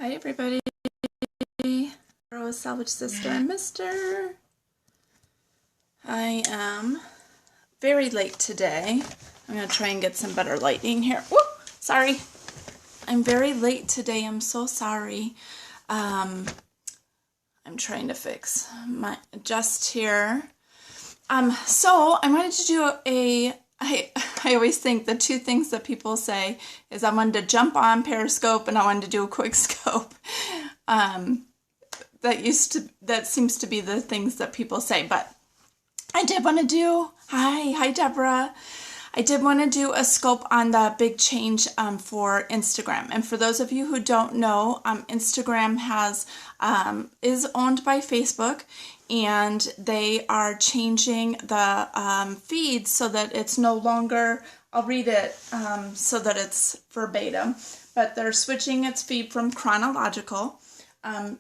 Hi everybody, Rose Salvage Sister and Mister. I am very late today. I'm going to try and get some better lighting here. Whoop! Sorry. I'm very late today. I'm so sorry. I'm trying to fix my adjust here. So I wanted to do I always think the two things that people say is I wanted to jump on Periscope and I wanted to do a quick scope. That seems to be the things that people say, but I did want to do, hi Deborah. I did want to do a scope on the big change for Instagram. And for those of you who don't know, Instagram is owned by Facebook, and they are changing the feed so that it's no longer, I'll read it so that it's verbatim, but they're switching its feed from chronological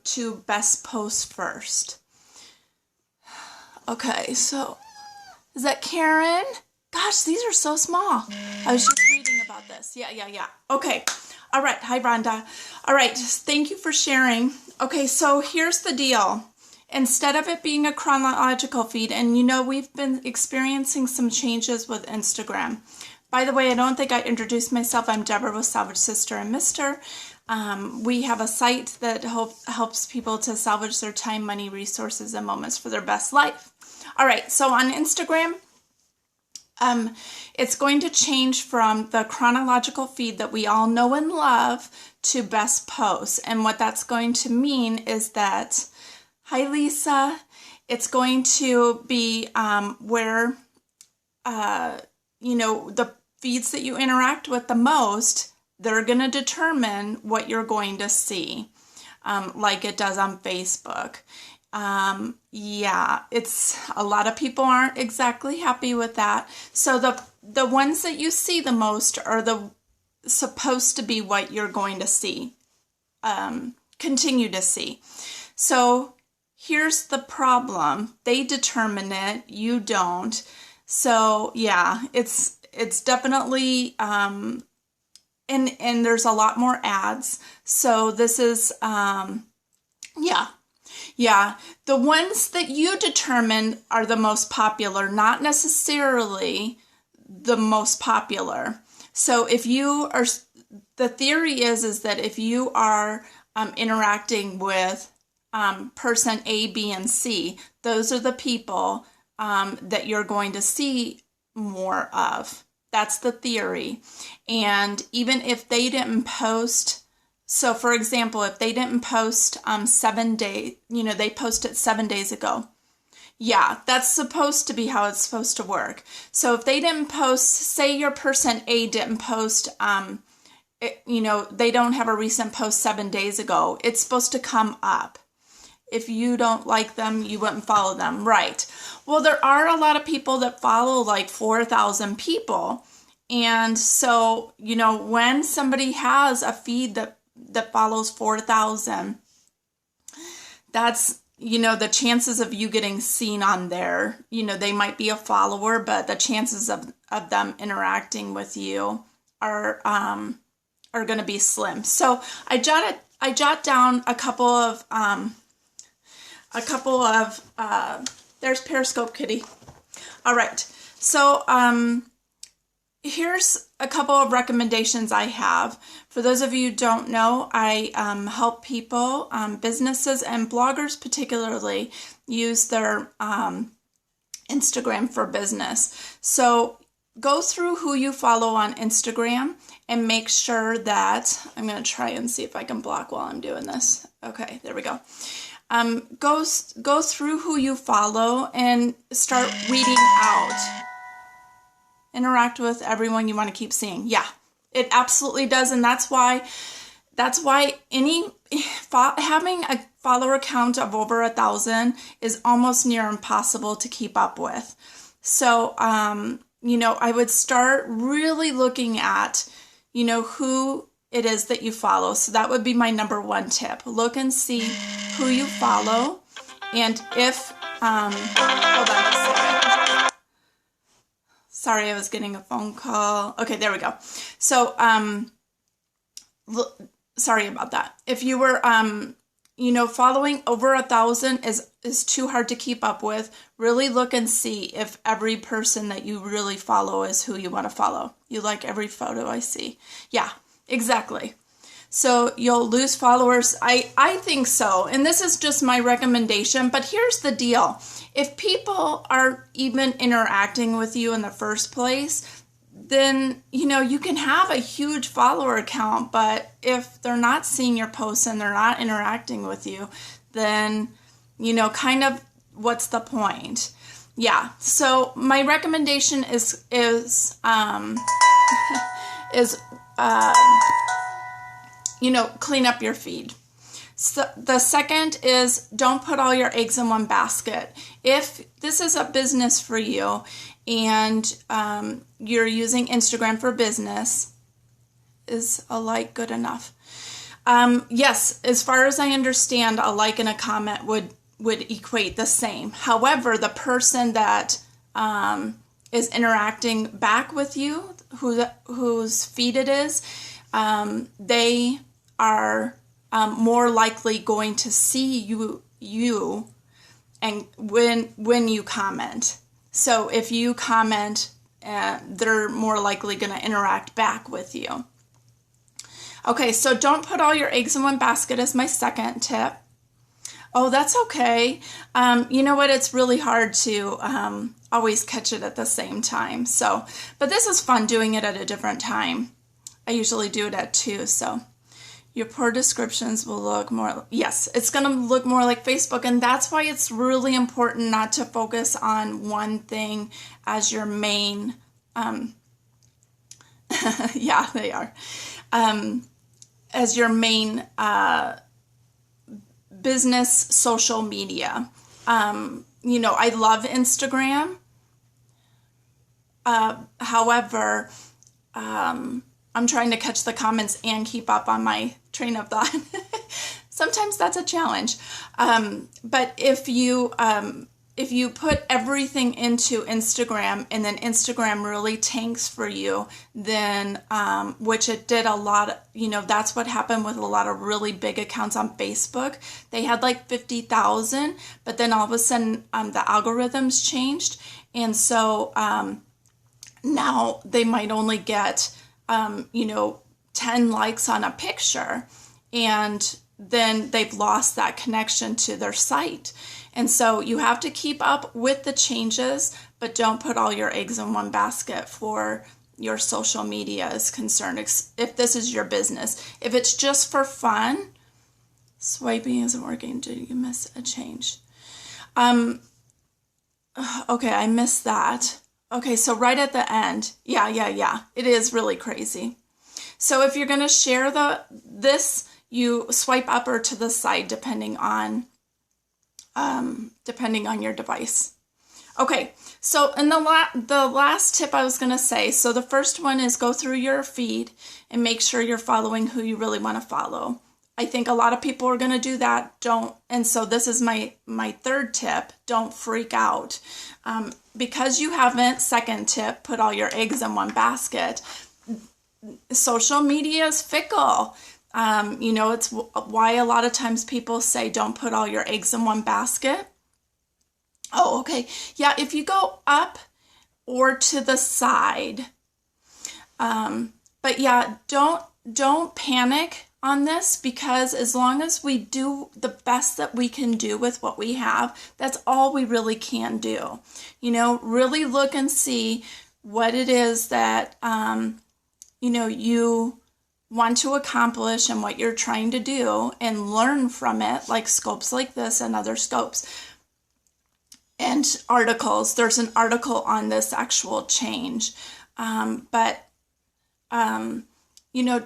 to best post first. Okay, so is that Karen? Gosh, these are so small. I was just reading about this. Yeah. Okay. All right. Hi, Rhonda. All right. Thank you for sharing. Okay, so here's the deal. Instead of it being a chronological feed, and we've been experiencing some changes with Instagram. By the way, I don't think I introduced myself. I'm Deborah with Salvage Sister and Mister. We have a site that helps people to salvage their time, money, resources, and moments for their best life. All right, so on Instagram, it's going to change from the chronological feed that we all know and love to best posts. And what that's going to mean is that, hi Lisa, it's going to be where, the feeds that you interact with the most, they're going to determine what you're going to see, like it does on Facebook. It's a lot of people aren't exactly happy with that. So the ones that you see the most are supposed to be what you're going to see, continue to see. So here's the problem. They determine it, you don't. So yeah, it's definitely, and there's a lot more ads. So this is, Yeah, the ones that you determine are the most popular, not necessarily the most popular. So if you are, the theory is that if you are interacting with person A, B, and C, those are the people that you're going to see more of. That's the theory. And even if they didn't post, so for example, if they didn't post 7 days, they posted 7 days ago. Yeah, that's supposed to be how it's supposed to work. So if they didn't post, say your person A didn't post, they don't have a recent post 7 days ago, it's supposed to come up. If you don't like them, you wouldn't follow them, right? Well, there are a lot of people that follow like 4,000 people. And so, when somebody has a feed that follows 4,000, that's, the chances of you getting seen on there, they might be a follower, but the chances of them interacting with you are going to be slim. So I jot down a couple of, there's Periscope Kitty. All right. So, here's a couple of recommendations I have. For those of you who don't know, I help people, businesses and bloggers particularly, use their Instagram for business. So go through who you follow on Instagram and make sure that, I'm going to try and see if I can block while I'm doing this. Okay, there we go. Go through who you follow and start weeding out. Interact with everyone you want to keep seeing. Yeah, it absolutely does. And that's why having a follower count of over 1,000 is almost near impossible to keep up with. So, I would start really looking at, who it is that you follow. So that would be my number one tip. Look and see who you follow. And if, hold on a second. Sorry, I was getting a phone call. Okay, there we go. So, sorry about that. If you were, following over 1,000 is too hard to keep up with. Really look and see if every person that you really follow is who you want to follow. You like every photo I see. Yeah, exactly. So you'll lose followers. I think so. And this is just my recommendation. But here's the deal. If people are even interacting with you in the first place, then, you can have a huge follower account. But if they're not seeing your posts and they're not interacting with you, then, kind of what's the point? Yeah. So my recommendation is clean up your feed. So the second is don't put all your eggs in one basket. If this is a business for you and you're using Instagram for business, is a like good enough? Yes, as far as I understand, a like and a comment would equate the same. However, the person that is interacting back with you, whose feed it is, they are more likely going to see you and when you comment. So if you comment, they're more likely going to interact back with you. Okay, so don't put all your eggs in one basket is my second tip. Oh, that's okay. You know what? It's really hard to always catch it at the same time. So, but this is fun doing it at a different time. I usually do it at 2, so your poor descriptions will look more, yes, it's going to look more like Facebook, and that's why it's really important not to focus on one thing as your main, yeah, they are, as your main business social media. I love Instagram. However, I'm trying to catch the comments and keep up on my train of thought. Sometimes that's a challenge. But if you put everything into Instagram and then Instagram really tanks for you, then, which it did a lot, that's what happened with a lot of really big accounts on Facebook. They had like 50,000, but then all of a sudden the algorithms changed. And so now they might only get 10 likes on a picture, and then they've lost that connection to their site. And so you have to keep up with the changes, but don't put all your eggs in one basket for your social media is concerned. If this is your business, if it's just for fun, swiping isn't working. Did you miss a change? Okay, I missed that. Okay, so right at the end, yeah, it is really crazy. So if you're going to share this, you swipe up or to the side depending on your device. Okay, so in the last tip I was going to say, so the first one is go through your feed and make sure you're following who you really want to follow. I think a lot of people are going to do that. And so this is my third tip. Don't freak out. Because you haven't, second tip, put all your eggs in one basket. Social media is fickle. It's why a lot of times people say don't put all your eggs in one basket. Oh, okay. Yeah, if you go up or to the side. But yeah, don't panic on this, because as long as we do the best that we can do with what we have, that's all we really can do. Really look and see what it is that, you want to accomplish and what you're trying to do, and learn from it, like scopes like this and other scopes and articles. There's an article on this actual change.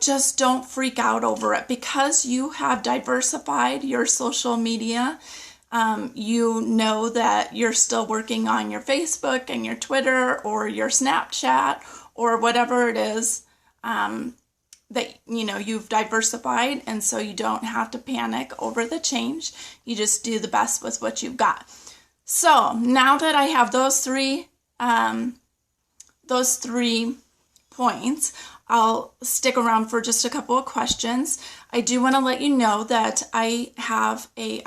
Just don't freak out over it, because you have diversified your social media. That you're still working on your Facebook and your Twitter or your Snapchat or whatever it is that you've diversified, and so you don't have to panic over the change. You just do the best with what you've got. So now that I have those three points, I'll stick around for just a couple of questions. I do want to let you know that I have a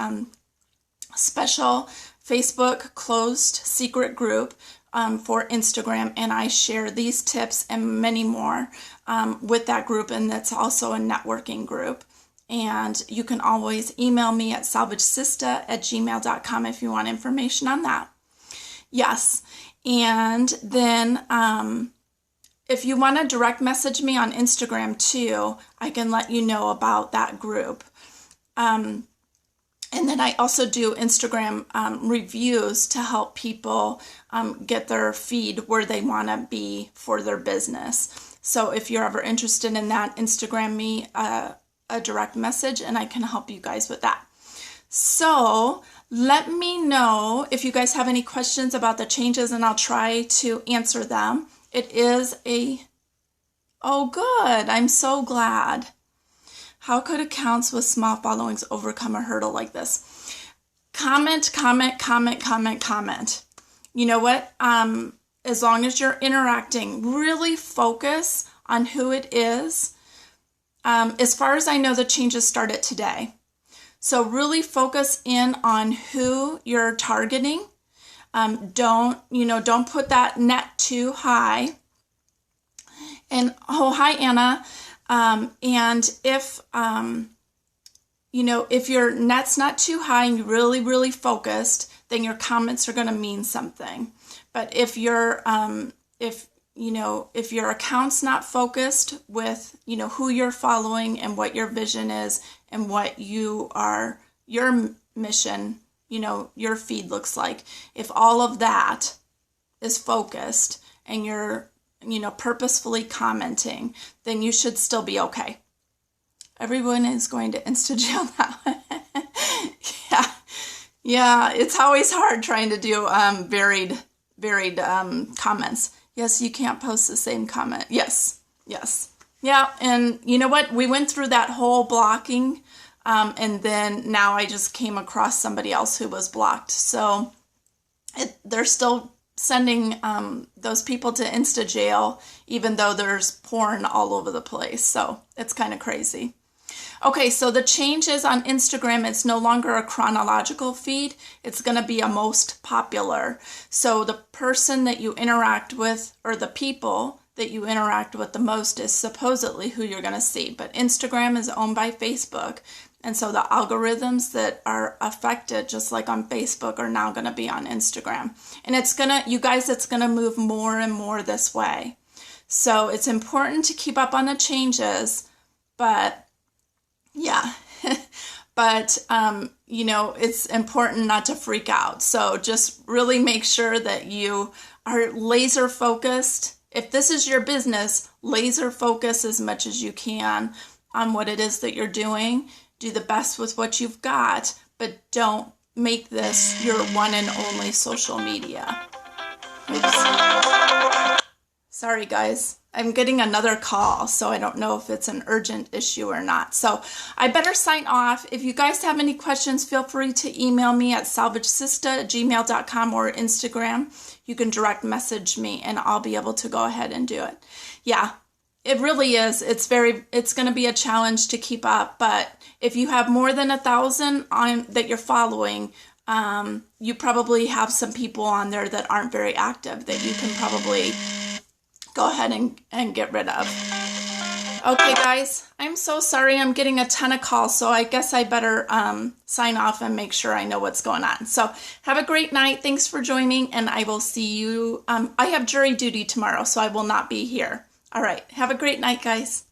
special Facebook closed secret group for Instagram, and I share these tips and many more with that group, and that's also a networking group. And you can always email me at salvagesista@gmail.com if you want information on that. Yes, and then if you want to direct message me on Instagram too, I can let you know about that group. And then I also do Instagram reviews to help people get their feed where they want to be for their business. So if you're ever interested in that, Instagram me a direct message and I can help you guys with that. So let me know if you guys have any questions about the changes, and I'll try to answer them. It is oh good, I'm so glad. How could accounts with small followings overcome a hurdle like this? Comment, comment, comment, comment, comment. You know what? As long as you're interacting, really focus on who it is. As far as I know, the changes started today. So really focus in on who you're targeting. Don't put that net too high. And hi Anna. And if your net's not too high and you're really, really focused, then your comments are going to mean something. But if your account's not focused with, who you're following and what your vision is and what your mission, your feed looks like, if all of that is focused and you're, purposefully commenting, then you should still be okay. Everyone is going to Insta jail now. Yeah, it's always hard trying to do varied comments. Yes, you can't post the same comment. Yes. Yeah, and you know what? We went through that whole blocking, and then now I just came across somebody else who was blocked. So they're still sending those people to Insta jail, even though there's porn all over the place. So it's kind of crazy. Okay, so the changes on Instagram, it's no longer a chronological feed. It's going to be a most popular. So the person that you interact with, or the people that you interact with the most, is supposedly who you're going to see. But Instagram is owned by Facebook. And so the algorithms that are affected, just like on Facebook, are now going to be on Instagram. And it's going to move more and more this way. So it's important to keep up on the changes, but yeah, but, it's important not to freak out. So just really make sure that you are laser focused. If this is your business, laser focus as much as you can on what it is that you're doing. Do the best with what you've got, but don't make this your one and only social media. Oops. Sorry, guys. I'm getting another call, so I don't know if it's an urgent issue or not. So I better sign off. If you guys have any questions, feel free to email me at salvagesista@gmail.com or Instagram. You can direct message me, and I'll be able to go ahead and do it. Yeah. It really is. It's going to be a challenge to keep up, but if you have more than 1,000 that you're following, you probably have some people on there that aren't very active that you can probably go ahead and get rid of. Okay, guys, I'm so sorry. I'm getting a ton of calls, so I guess I better sign off and make sure I know what's going on. So have a great night. Thanks for joining, and I will see you. I have jury duty tomorrow, so I will not be here. All right. Have a great night, guys.